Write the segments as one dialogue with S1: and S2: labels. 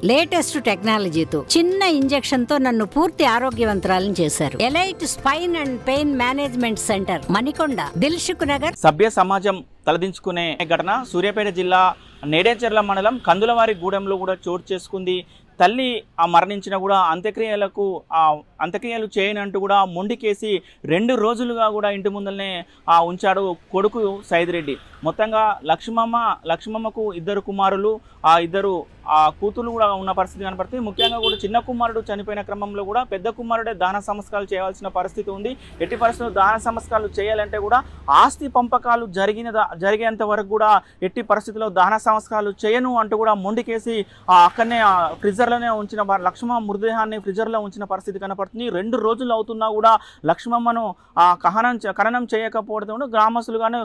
S1: Latest టెక్నాలజీతో చిన్న injection తో నన్ను పూర్తి ఆరోగ్యవంతురాలను చేశారు. Elite spine and pain management centre, Manikonda, Dilsukh Nagar.
S2: సభ్య సమాజం తలదించుకునే ఘటన సూర్యాపేట జిల్లా నేడేచెర్ల మండలం కందులవారి గూడెంలో కూడా చోటు చేసుకుంది. తల్లి మరణించిన కూడా అంత్యక్రియలు చేయనంటూ కూడా మొండికేసి 2 రోజులుగా కూడా ఇంటి ముందరనే ఉంచాడు కొడుకు సైదిరెడ్డి. మొత్తంగా లక్ష్మమ్మకు 2 కుమారులు, 2 కూతురు కూడా ఉన్న పరిస్థితి కనపడుతుంది. ముఖ్యంగా కూడా చిన్న కుమారుడు చనిపోయిన క్రమంలో కూడా పెద్ద కుమారుడే దాన సంస్కారాలు చేయాల్సిన పరిస్థితి ఉంది. ఎట్టి పరిస్థితుల్లో దాన సంస్కారాలు చేయాలంటే కూడా ఆస్తి పంపకాలు జరిగేంత వరకు కూడా ఎట్టి పరిస్థితుల్లో దాన సంస్కారాలు చేయను అంటూ కూడా మొండికేసి అక్కడనే ఫ్రిజర్లోనే ఉంచిన లక్ష్మమ్మ మృతదేహాన్ని ఫ్రిజర్లో ఉంచిన పరిస్థితి కనపడుతుంది. 2 రోజులు అవుతున్నా కూడా లక్ష్మమ్మను ఖననం చేయకపోవడం గ్రామస్తులు కానీ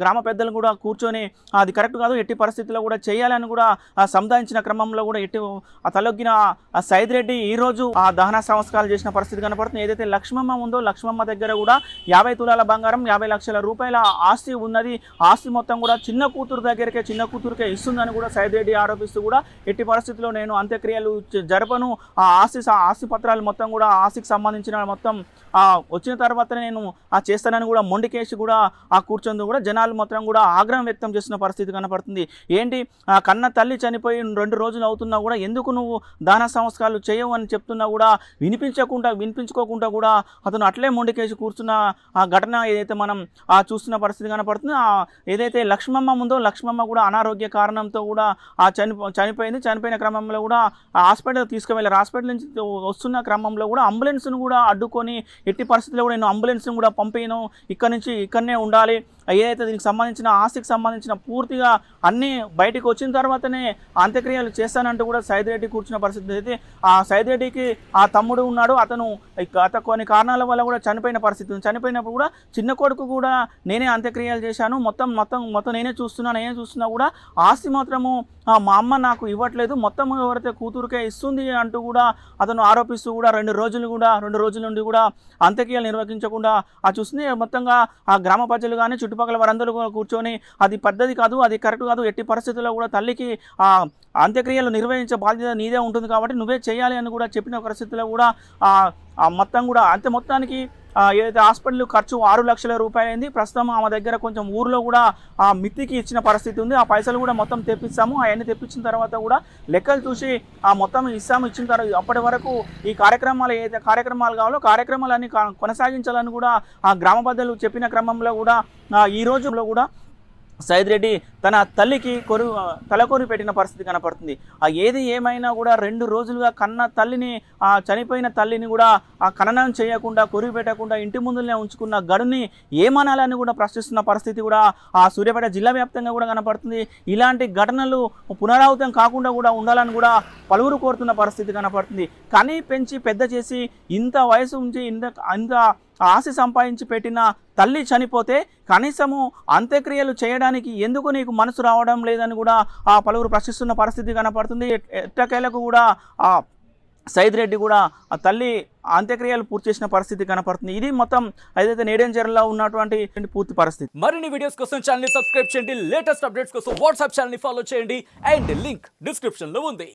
S2: గ్రామ పెద్దలు కూడా కూర్చొని అది కరెక్ట్ కాదు, ఎట్టి పరిస్థితుల్లో కూడా చేయాలని కూడా సముదాయించిన క్రమంలో కూడా తలొగ్గిన సైదిరెడ్డి ఈరోజు దహన సంస్కారాలు చేసిన పరిస్థితి కనపడుతుంది. ఏదైతే లక్ష్మమ్మ ఉందో లక్ష్మమ్మ దగ్గర కూడా 50 తులాల బంగారం, 50 లక్షల రూపాయల ఆస్తి ఉన్నది. ఆస్తి మొత్తం కూడా చిన్న కూతురుకే ఇస్తుందని కూడా సైదిరెడ్డి ఆరోపిస్తూ కూడా ఎట్టి పరిస్థితుల్లో నేను అంత్యక్రియలు జరపను, ఆస్తి పత్రాలు మొత్తం కూడా ఆస్తికి సంబంధించిన మొత్తం వచ్చిన తర్వాతనే నేను చేస్తానని కూడా మొండికేసి కూడా కూర్చొని కూడా జనాలు మొత్తం కూడా ఆగ్రహం వ్యక్తం చేస్తున్న పరిస్థితి కనపడుతుంది. ఏంటి కన్న తల్లి చనిపోయి 2 రోజులు అవుతున్నా కూడా ఎందుకు నువ్వు దాన సంస్కారాలు చేయవు అని చెప్తున్నా కూడా వినిపించుకోకుండా కూడా అతను అట్లే మొండికేసి కూర్చున్న ఘటన ఏదైతే మనం చూస్తున్న పరిస్థితి కనపడుతుంది. ఏదైతే లక్ష్మమ్మ ఉందో లక్ష్మమ్మ కూడా అనారోగ్య కారణంతో కూడా చనిపోయిన క్రమంలో కూడా హాస్పిటల్ తీసుకువెళ్ళారు. హాస్పిటల్ నుంచి వస్తున్న క్రమంలో కూడా అంబులెన్స్ను కూడా అడ్డుకొని ఎట్టి పరిస్థితుల్లో కూడా నేను అంబులెన్స్ను కూడా పంపాను, ఇక్కడనే ఉండాలి, ఏదైతే దీనికి సంబంధించిన ఆస్తికి సంబంధించిన పూర్తిగా అన్నీ బయటికి వచ్చిన తర్వాతనే అంత్యక్రియలు చేస్తానంటూ కూడా సైదిరెడ్డి కూర్చున్న పరిస్థితి. అయితే ఆ సైదిరెడ్డికి తమ్ముడు ఉన్నాడు, అతను కొన్ని కారణాల వల్ల కూడా చనిపోయిన పరిస్థితి. చనిపోయినప్పుడు కూడా చిన్న కొడుకు కూడా నేనే అంత్యక్రియలు చేశాను, మొత్తం నేనే చూస్తున్నా కూడా ఆస్తి మాత్రము మా అమ్మ నాకు ఇవ్వట్లేదు, మొత్తం ఎవరైతే కూతురుకే ఇస్తుంది అంటూ కూడా అతను ఆరోపిస్తూ కూడా 2 రోజుల నుండి కూడా అంత్యక్రియలు నిర్వహించకుండా చూస్తుంది. మొత్తంగా ఆ గ్రామ ప్రజలు కానీ చుట్టుపక్కల వారందరూ కూడా కూర్చొని అది పద్ధతి కాదు, అది కరెక్ట్ కాదు, ఎట్టి పరిస్థితుల్లో కూడా తల్లికి అంత్యక్రియలు నిర్వహించే బాధ్యత నీదే ఉంటుంది కాబట్టి నువ్వే చేయాలి అని కూడా చెప్పిన పరిస్థితుల్లో కూడా మొత్తం కూడా మొత్తానికి ఏదైతే హాస్పిటల్ ఖర్చు 6 లక్షల రూపాయలు అయింది. ప్రస్తుతం ఆమె దగ్గర కొంచెం ఊర్లో కూడా మిత్తికి ఇచ్చిన పరిస్థితి ఉంది. ఆ పైసలు కూడా మొత్తం తెప్పిస్తాము, అవన్నీ తెప్పించిన తర్వాత కూడా లెక్కలు చూసి మొత్తం ఇచ్చిన తర్వాత అప్పటి వరకు ఈ కార్యక్రమాలు ఏదైతే కార్యక్రమాలు కావాలో కార్యక్రమాలన్నీ కొనసాగించాలని కూడా ఆ గ్రామ పెద్దలు చెప్పిన క్రమంలో కూడా ఈ రోజులో కూడా సైదిరెడ్డి తన తల్లికి తలకొరి పెట్టిన పరిస్థితి కనపడుతుంది. ఏది ఏమైనా కూడా 2 రోజులుగా కన్న తల్లిని చనిపోయిన తల్లిని కూడా ఖననం చేయకుండా కొరివి పెట్టకుండా ఇంటి ముందునే ఉంచుకున్న గడుని ఏమనాలని కూడా ప్రశ్నిస్తున్న పరిస్థితి కూడా సూర్యాపేట జిల్లా వ్యాప్తంగా కూడా కనపడుతుంది. ఇలాంటి ఘటనలు పునరావృతం కాకుండా కూడా ఉండాలని కూడా పలువురు కోరుతున్న పరిస్థితి కనపడుతుంది. కానీ పెంచి పెద్ద చేసి ఇంత వయసు ఉంచి ఇంత ఆశ సంపాదించి పెట్టిన తల్లి చనిపోతే కనీసము అంత్యక్రియలు చేయడానికి ఎందుకు నీకు మనసు రావడం లేదని కూడా పలువురు ప్రశ్నిస్తున్న పరిస్థితి కనపడుతుంది. ఎట్టకేలకు కూడా సైదిరెడ్డి కూడా తల్లి అంత్యక్రియలు పూర్తి చేసిన పరిస్థితి కనపడుతుంది. ఇది మొత్తం ఏదైతే నేడేంజర్లో ఉన్నటువంటి పూర్తి పరిస్థితి.
S3: మరిన్ని వీడియోస్ కోసం ఛానల్ ని సబ్స్క్రైబ్ చేయండి, లేటెస్ట్ అప్డేట్స్ కోసం వాట్సాప్ ఛానల్ ని ఫాలో చేయండి అండ్ లింక్ డిస్క్రిప్షన్ లో ఉంది.